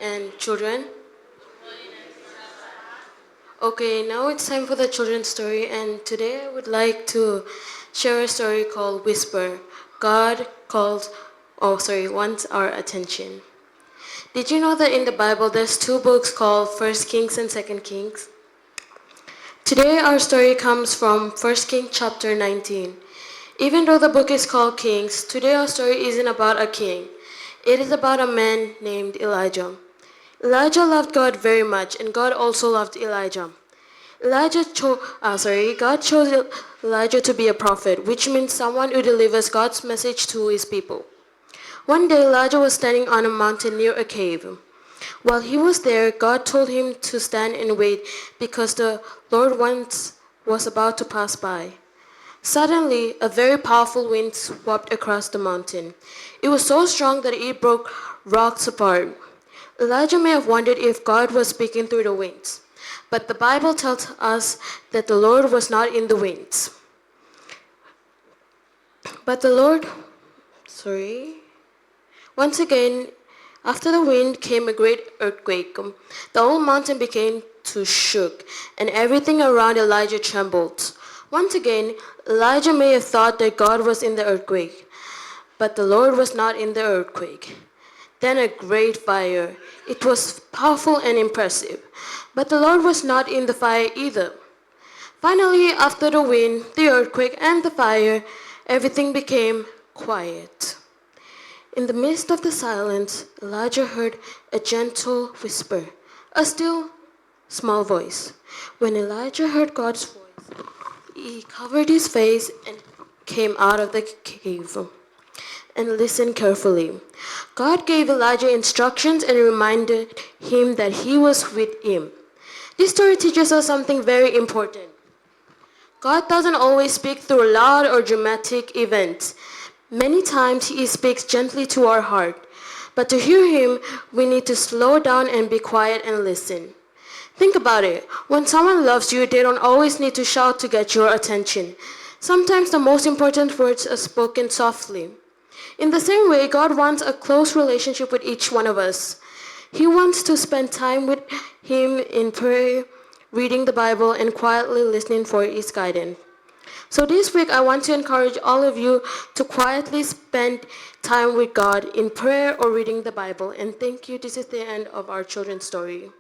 And children? Okay, now it's time for the children's story, and today I would like to share a story called Whisper. God wants our attention. Did you know that in the Bible there's two books called First Kings and Second Kings? Today our story comes from First Kings chapter 19. Even though the book is called Kings, today our story isn't about a king. It is about a man named Elijah. Elijah loved God very much, and God also loved Elijah. God chose Elijah to be a prophet, which means someone who delivers God's message to his people. One day Elijah was standing on a mountain near a cave. While he was there, God told him to stand and wait because the Lord was about to pass by. Suddenly, a very powerful wind swept across the mountain. It was so strong that it broke rocks apart. Elijah may have wondered if God was speaking through the winds, but the Bible tells us that the Lord was not in the winds. Once again, after the wind came a great earthquake. The whole mountain began to shake, and everything around Elijah trembled. Once again, Elijah may have thought that God was in the earthquake, but the Lord was not in the earthquake. Then a great fire. It was powerful and impressive, but the Lord was not in the fire either. Finally, after the wind, the earthquake, and the fire, everything became quiet. In the midst of the silence, Elijah heard a gentle whisper, a still, small voice. When Elijah heard God's voice, he covered his face and came out of the cave and listened carefully. God gave Elijah instructions and reminded him that he was with him. This story teaches us something very important. God doesn't always speak through loud or dramatic events. Many times he speaks gently to our heart. But to hear him, we need to slow down and be quiet and listen. Think about it. When someone loves you, they don't always need to shout to get your attention. Sometimes the most important words are spoken softly. In the same way, God wants a close relationship with each one of us. He wants to spend time with him in prayer, reading the Bible, and quietly listening for his guidance. So this week, I want to encourage all of you to quietly spend time with God in prayer or reading the Bible. And thank you. This is the end of our children's story.